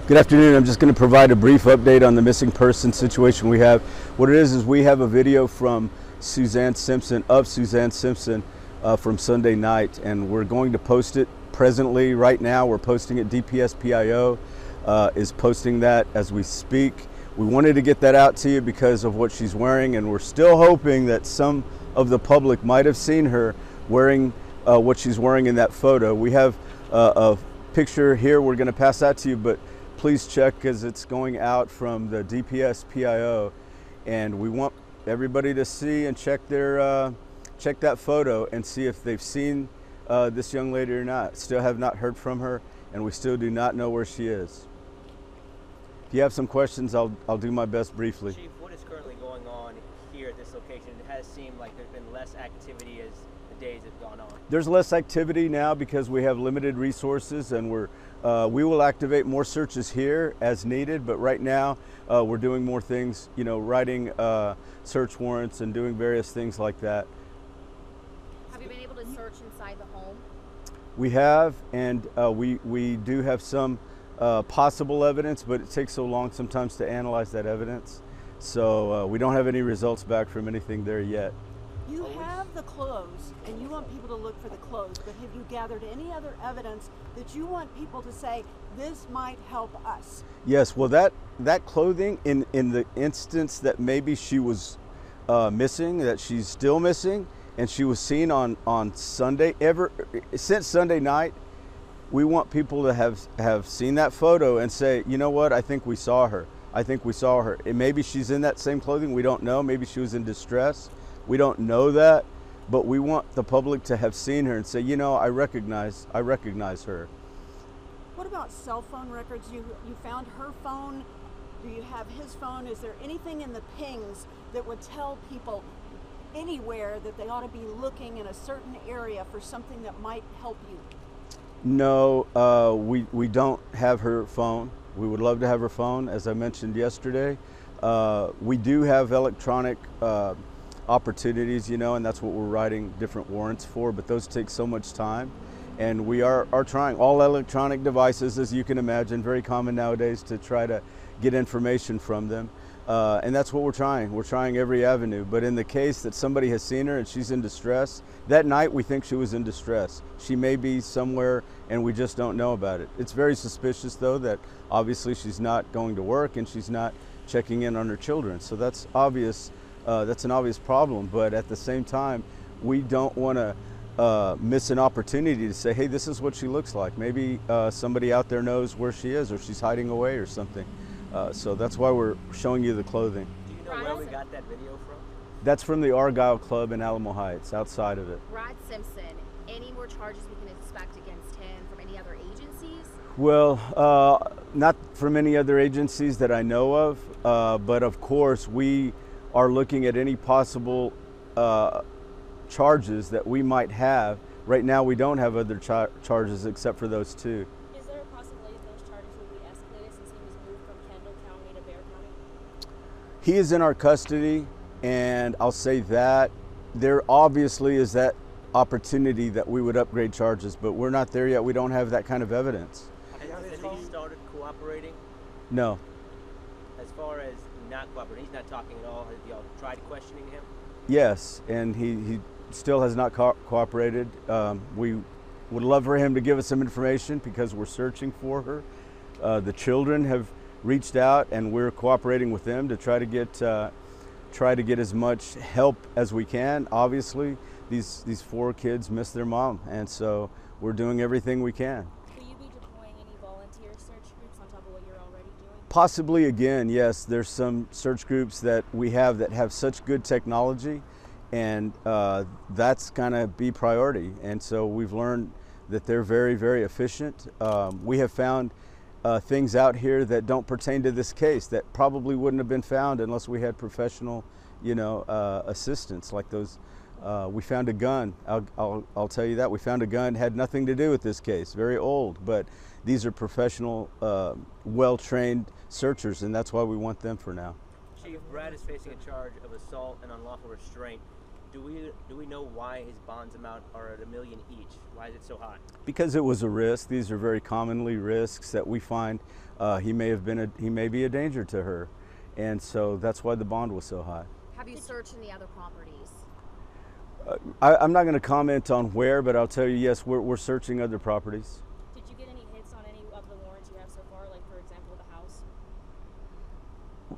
Good afternoon. I'm just going to provide a brief update on the missing person situation we have. What it is we have a video from Suzanne Simpson, from Sunday night, and we're going to post it presently. Right now we're posting it. DPS-PIO is posting that as we speak. We wanted to get that out to you because of what she's wearing, and we're still hoping that some of the public might have seen her wearing what she's wearing in that photo. We have a picture here we're going to pass out to you, but please check because it's going out from the DPS-PIO, and we want everybody to see and check that photo and see if they've seen this young lady or not. Still have not heard from her, and we still do not know where she is. If you have some questions, I'll do my best briefly. Chief, what is currently going on here at this location? It has seemed like there's been less activity as the days have gone on. There's less activity now because we have limited resources, and we will activate more searches here as needed, but right now we're doing more things, writing search warrants and doing various things like that. Have you been able to search inside the home? We have, and we do have some possible evidence, but it takes so long sometimes to analyze that evidence. So we don't have any results back from anything there yet. You have the clothes, and you want people to look for the clothes, but have you gathered any other evidence that you want people to say, this might help us? Yes, well that clothing, in the instance that maybe she was missing, that she's still missing, and she was seen on Sunday, since Sunday night, we want people to have seen that photo and say, you know what, I think we saw her. I think we saw her. And maybe she's in that same clothing, we don't know. Maybe she was in distress. We don't know that, but we want the public to have seen her and say, I recognize her. What about cell phone records? You found her phone. Do you have his phone? Is there anything in the pings that would tell people anywhere that they ought to be looking in a certain area for something that might help you? No, we don't have her phone. We would love to have her phone, as I mentioned yesterday. We do have electronic opportunities, and that's what we're writing different warrants for, but those take so much time. And we are trying all electronic devices, as you can imagine, very common nowadays, to try to get information from them. And that's what we're trying. We're trying every avenue. But in the case that somebody has seen her and she's in distress, that night we think she was in distress. She may be somewhere and we just don't know about it. It's very suspicious, though, that obviously she's not going to work and she's not checking in on her children. So that's obvious. That's an obvious problem. But at the same time, we don't want to miss an opportunity to say, hey, this is what she looks like. Maybe somebody out there knows where she is, or she's hiding away or something. So that's why we're showing you the clothing. Do you know where we got that video from? That's from the Argyle Club in Alamo Heights, outside of it. Brad Simpson, any more charges we can expect against him from any other agencies? Well, not from any other agencies that I know of, but of course we are looking at any possible charges that we might have. Right now we don't have other charges except for those two. Is there a possibility those charges will be escalated since he was moved from Kendall County to Bexar County? He is in our custody, and I'll say that there obviously is that opportunity that we would upgrade charges, but we're not there yet. We don't have that kind of evidence. Has he started cooperating? No. As far as not cooperating, he's not talking at all. Have y'all tried questioning him? Yes, and he still has not cooperated. We would love for him to give us some information because we're searching for her. The children have reached out, and we're cooperating with them to try to get as much help as we can. Obviously, these four kids miss their mom, and so we're doing everything we can. Will you be deploying any volunteer search groups on top of what you're already doing? Possibly again, yes. There's some search groups that we have that have such good technology, and that's gonna be priority. And so we've learned that they're very, very efficient. We have found things out here that don't pertain to this case that probably wouldn't have been found unless we had professional, assistance like those. We found a gun. I'll tell you that. We found a gun, had nothing to do with this case, very old, but these are professional, well-trained searchers, and that's why we want them for now. Chief, Brad is facing a charge of assault and unlawful restraint. Do we know why his bonds amount are at $1 million each? Why is it so high? Because it was a risk. These are very commonly risks that we find he may be a danger to her, and so that's why the bond was so high. Have you searched any other properties? I'm not going to comment on where, but I'll tell you, yes, we're searching other properties. Did you get any hits on any of the warrants you have so far? Like, for example, the house?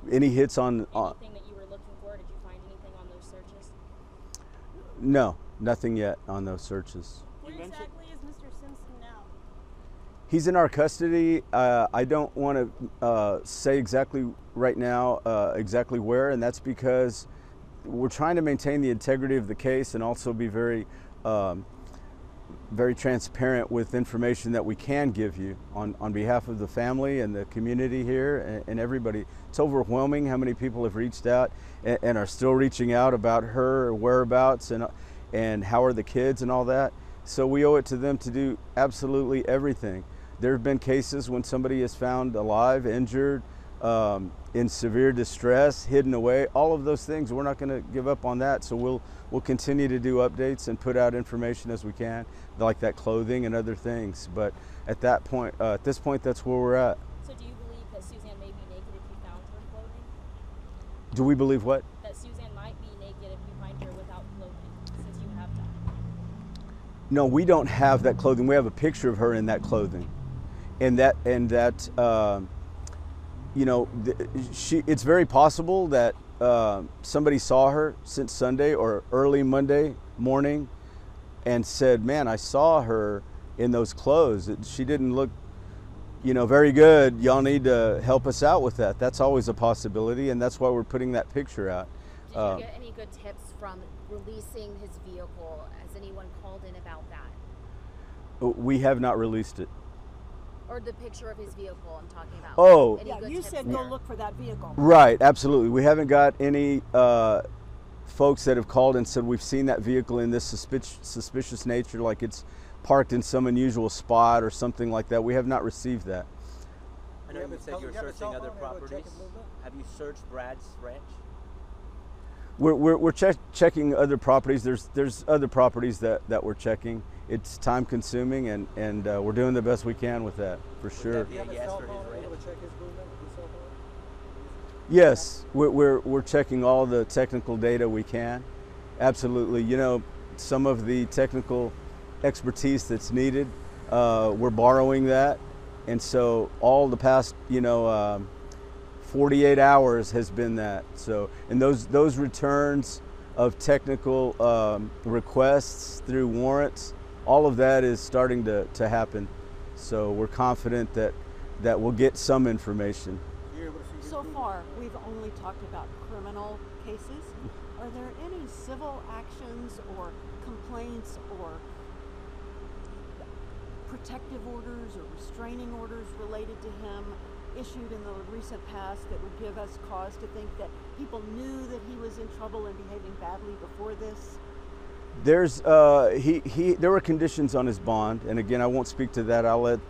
Any hits on? Anything that you were looking for? Did you find anything on those searches? No, nothing yet on those searches. Where exactly is Mr. Simpson now? He's in our custody. I don't want to say exactly right now exactly where, and that's because we're trying to maintain the integrity of the case and also be very transparent with information that we can give you on behalf of the family and the community here and everybody. It's overwhelming how many people have reached out and are still reaching out about her whereabouts and how are the kids and all that. So we owe it to them to do absolutely everything. There have been cases when somebody is found alive, injured, in severe distress, hidden away, all of those things. We're not going to give up on that. So we'll continue to do updates and put out information as we can, like that clothing and other things. But at this point, that's where we're at. So do you believe that Suzanne may be naked if you found her clothing? Do we believe what? That Suzanne might be naked if you find her without clothing, since you have that? No, we don't have that clothing. We have a picture of her in that clothing, you know, it's very possible that somebody saw her since Sunday or early Monday morning and said, man, I saw her in those clothes. She didn't look, you know, very good. Y'all need to help us out with that. That's always a possibility, and that's why we're putting that picture out. Did you get any good tips from releasing his vehicle? Has anyone called in about that? We have not released it. Or the picture of his vehicle I'm talking about? Oh. Any Yeah, good you tips said there? go look for that vehicle. Right, absolutely. We haven't got any folks that have called and said we've seen that vehicle in this suspicious nature, like it's parked in some unusual spot or something like that. We have not received that. I know you said you're searching other properties. Have you searched Brad's ranch? We're checking other properties. There's other properties that we're checking. It's time consuming, and we're doing the best we can with that, for sure. Would that be a yes for his ranch? Yes, we're checking all the technical data we can. Absolutely. You know, some of the technical expertise that's needed, we're borrowing that, and so all the past 48 hours has been that. So, and those returns of technical requests through warrants, all of that is starting to happen. So we're confident that we'll get some information. So far, we've only talked about criminal cases. Are there any civil actions or complaints or protective orders or restraining orders related to him issued in the recent past that would give us cause to think that people knew that he was in trouble and behaving badly before this? There's there were conditions on his bond, and again, I won't speak to that. I'll let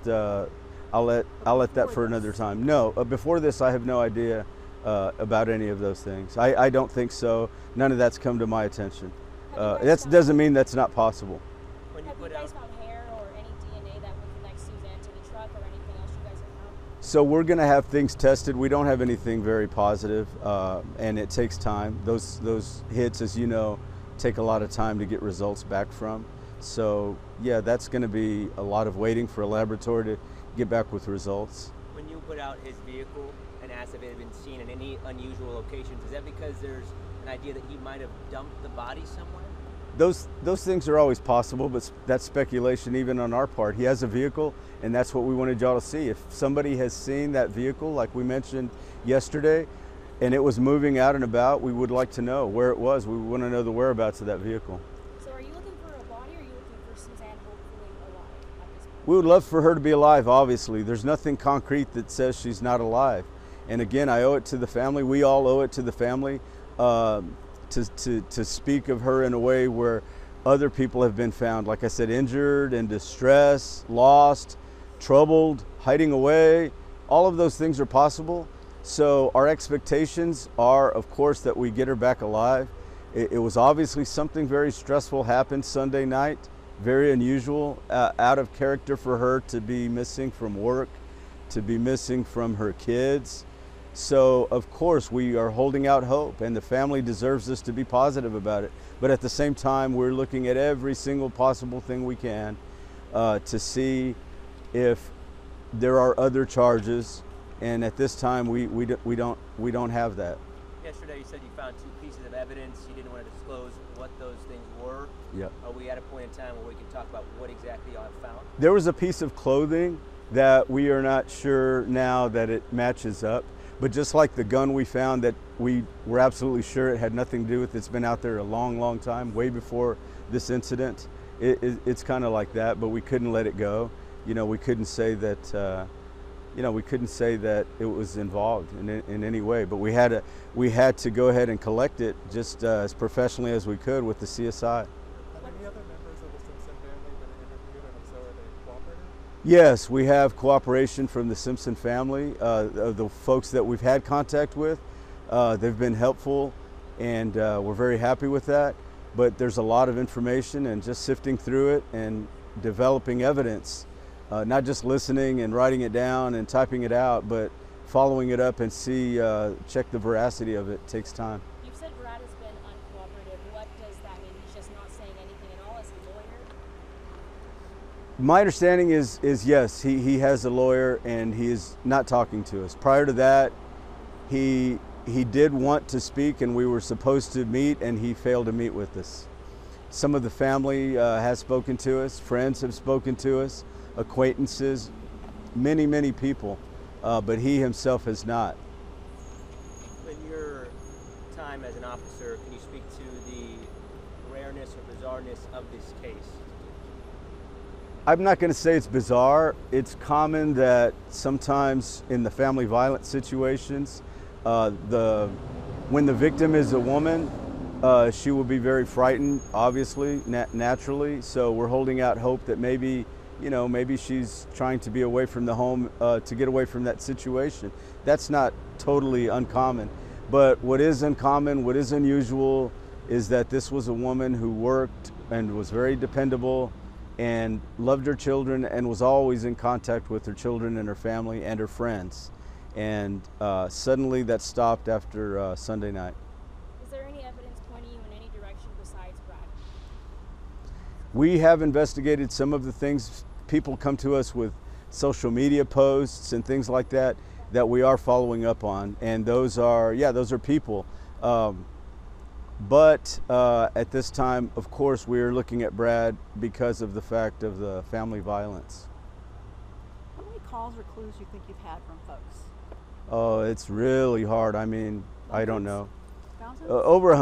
that for another time. No, before this, I have no idea about any of those things. I don't think so. None of that's come to my attention. That doesn't mean that's not possible. When you Have you put guys out, found hair or any DNA that would connect Suzanne to the truck or anything else you guys have found? So we're going to have things tested. We don't have anything very positive, and it takes time. Those hits, as you know, take a lot of time to get results back from. So yeah, that's going to be a lot of waiting for a laboratory to get back with results. when you put out his vehicle and asked if it had been seen in any unusual locations, is that because there's an idea that he might have dumped the body somewhere? Those things are always possible, but that's speculation even on our part. He has a vehicle, and that's what we wanted y'all to see. If somebody has seen that vehicle, like we mentioned yesterday, and it was moving out and about, we would like to know where it was. We want to know the whereabouts of that vehicle. So are you looking for a body, or are you looking for Suzanne hopefully alive at this point? We would love for her to be alive, obviously. There's nothing concrete that says she's not alive. And again, I owe it to the family. We all owe it to the family to speak of her in a way where other people have been found, like I said, injured, in distress, lost, troubled, hiding away. All of those things are possible. So our expectations are, of course, that we get her back alive. It was obviously something very stressful happened Sunday night, very unusual, out of character for her to be missing from work, to be missing from her kids. So of course we are holding out hope, and the family deserves us to be positive about it. But at the same time, we're looking at every single possible thing we can to see if there are other charges. And at this time, we don't have that. Yesterday, you said you found 2 pieces of evidence. You didn't want to disclose what those things were. Yep. Are we at a point in time where we can talk about what exactly you have found? There was a piece of clothing that we are not sure now that it matches up. But just like the gun we found that we were absolutely sure it had nothing to do with, it's been out there a long, long time, way before this incident. It's kind of like that, but we couldn't let it go. You know, we couldn't say that. We couldn't say that it was involved in any way. But we had to go ahead and collect it just as professionally as we could with the CSI. Have any other members of the Simpson family been interviewed, and if so, are they cooperating? Yes, we have cooperation from the Simpson family, the folks that we've had contact with. They've been helpful, and we're very happy with that. But there's a lot of information, and just sifting through it and developing evidence, not just listening and writing it down and typing it out, but following it up and check the veracity of it takes time. You've said Brad has been uncooperative. What does that mean? He's just not saying anything at all as a lawyer? My understanding is yes, he has a lawyer and he is not talking to us. Prior to that, he did want to speak, and we were supposed to meet, and he failed to meet with us. Some of the family has spoken to us, friends have spoken to us, acquaintances, many people, but he himself has not. In your time as an officer, can you speak to the rareness or bizarreness of this case? I'm not going to say it's bizarre. It's common that sometimes in the family violence situations, when the victim is a woman, she will be very frightened, obviously, naturally. So we're holding out hope that maybe she's trying to be away from the home to get away from that situation. That's not totally uncommon. But what is uncommon, what is unusual, is that this was a woman who worked and was very dependable and loved her children and was always in contact with her children and her family and her friends. And suddenly that stopped after Sunday night. Is there any evidence pointing you in any direction besides Brad? We have investigated some of the things. People come to us with social media posts and things like that we are following up on, and those are people. But at this time, of course, we are looking at Brad because of the fact of the family violence. How many calls or clues do you think you've had from folks? Oh, it's really hard. I mean, I don't know. Thousands? Over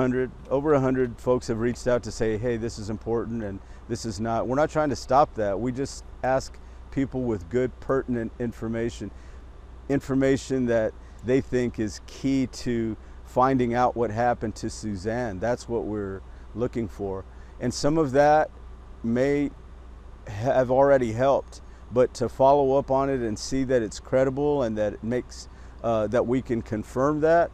100 folks have reached out to say, hey, this is important and this is not. We're not trying to stop that. We just ask people with good, pertinent information that they think is key to finding out what happened to Suzanne. That's what we're looking for. And some of that may have already helped, but to follow up on it and see that it's credible and that it makes, that we can confirm that,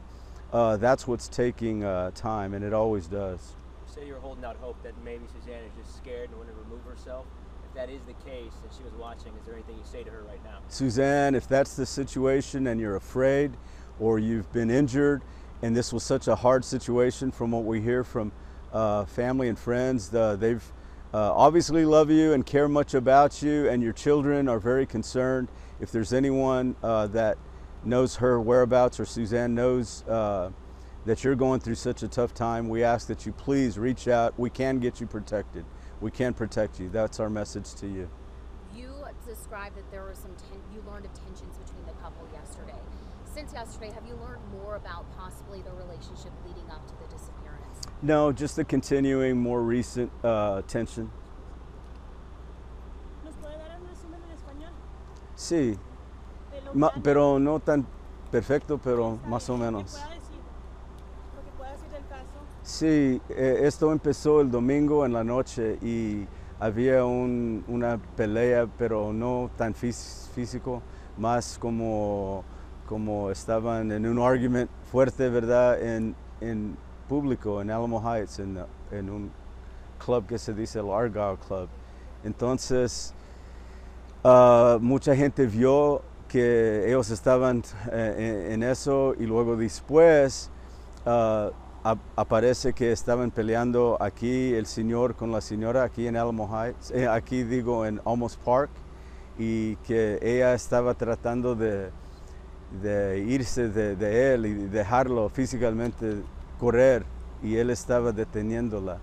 that's what's taking time, and it always does. You say you're holding out hope that maybe Suzanne is just scared and want to remove herself. If that is the case and she was watching, is there anything you say to her right now? Suzanne, if that's the situation and you're afraid or you've been injured, and this was such a hard situation from what we hear from family and friends, they've obviously love you and care much about you, and your children are very concerned. If there's anyone that knows her whereabouts, or Suzanne knows that you're going through such a tough time, we ask that you please reach out. We can get you protected. We can protect you. That's our message to you. You described that there were you learned of tensions between the couple yesterday. Since yesterday, have you learned more about possibly the relationship leading up to the disappearance? No, just the continuing, more recent tension. ¿Nos puede dar un resumen en español? Sí, De lo que pero no tan perfecto, pero más o menos. Lo que pueda decir del caso. Sí, esto empezó el domingo en la noche y había una pelea, pero no tan físico, más como estaban en un argument fuerte, ¿verdad? En público en Alamo Heights, en un club que se dice el Argyle Club. Entonces, mucha gente vio que ellos estaban en eso y luego después aparece que estaban peleando aquí el señor con la señora aquí en Alamo Heights, aquí digo en Olmos Park, y que ella estaba tratando de irse de él y dejarlo físicamente correr y él estaba deteniéndola.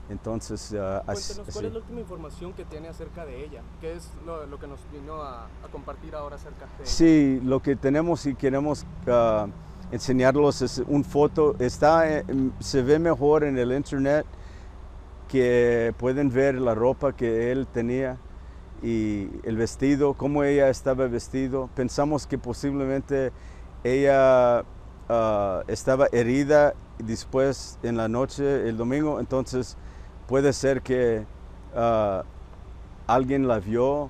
Entonces, Cuéntenos, ¿cuál es la última información que tiene acerca de ella? ¿Qué es lo que nos vino a compartir ahora acerca de ella? Sí, lo que tenemos y queremos enseñarlos es una foto. Se ve mejor en el internet, que pueden ver la ropa que él tenía y el vestido, cómo ella estaba vestido. Pensamos que posiblemente ella estaba herida después en la noche, el domingo, entonces puede ser que alguien la vio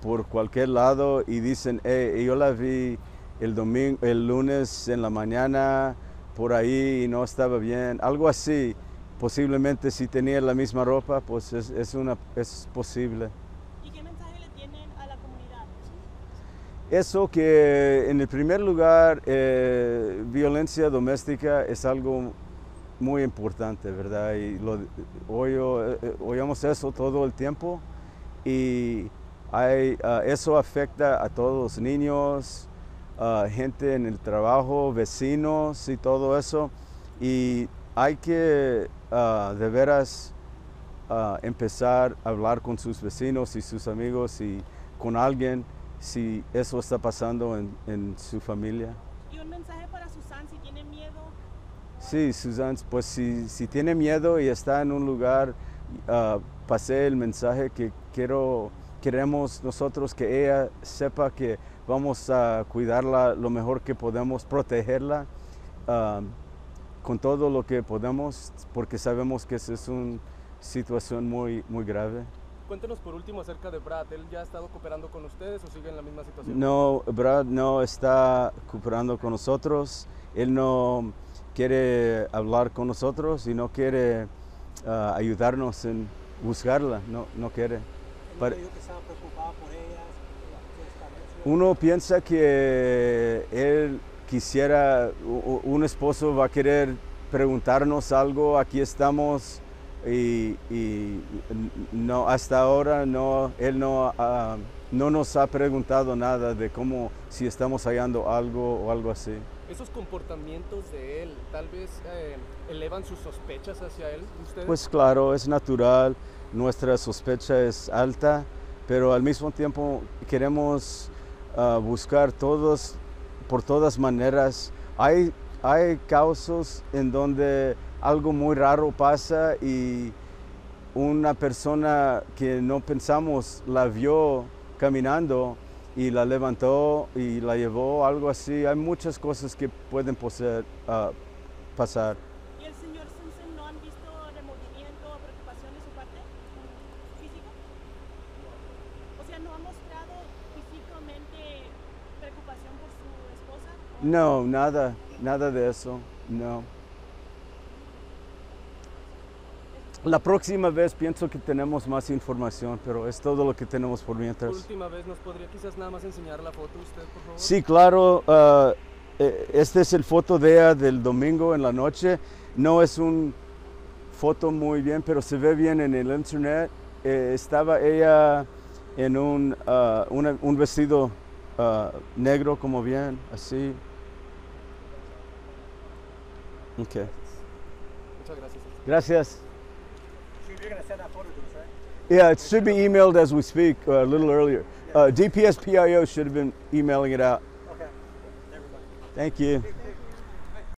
por cualquier lado y dicen, hey, yo la vi el lunes en la mañana por ahí y no estaba bien, algo así. Posiblemente si tenía la misma ropa, pues es posible. ¿Y qué mensaje le tienen a la comunidad? Eso que en el primer lugar, violencia doméstica es algo muy importante, ¿verdad? Y oímos eso todo el tiempo y eso afecta a todos los niños, gente en el trabajo, vecinos y todo eso. Y hay que de veras empezar a hablar con sus vecinos y sus amigos y con alguien si eso está pasando en su familia. ¿Y un mensaje para Suzanne si tiene miedo? Sí, Suzanne, pues si tiene miedo y está en un lugar, pasé el mensaje que queremos nosotros que ella sepa que vamos a cuidarla lo mejor que podemos, protegerla con todo lo que podemos, porque sabemos que esa es una situación muy, muy grave. Cuéntenos por último acerca de Brad. ¿Él ya ha estado cooperando con ustedes o sigue en la misma situación? No, Brad no está cooperando con nosotros. Él no quiere hablar con nosotros y no quiere ayudarnos en buscarla. No quiere. Él dijo que estaba preocupado por ella. Uno piensa que él quisiera, un esposo va a querer preguntarnos algo, aquí estamos. Y no, hasta ahora él no nos ha preguntado nada de cómo, si estamos hallando algo o algo así. ¿Esos comportamientos de él tal vez elevan sus sospechas hacia él, ustedes? Pues claro, es natural, nuestra sospecha es alta, pero al mismo tiempo queremos buscar por todas maneras. Hay casos en donde algo muy raro pasa y una persona que no pensamos la vio caminando y la levantó y la llevó, algo así. Hay muchas cosas que pueden pasar. ¿Y el señor Simpson no han visto remordimiento o preocupación de su parte físico? O sea, ¿no ha mostrado físicamente preocupación por su esposa? No, nada de eso, no. La próxima vez pienso que tenemos más información, pero es todo lo que tenemos por mientras. Por última vez, ¿nos podría quizás nada más enseñar la foto usted, por favor? Sí, claro. Este es el foto de ella del domingo en la noche. No es una foto muy bien, pero se ve bien en el internet. Estaba ella en un vestido negro, como bien, así. Okay. Muchas gracias. Gracias. You're going to send that photo to us, right? Yeah, it should be emailed as we speak, a little earlier. DPSPIO should have been emailing it out. Okay. Everybody. Thank you.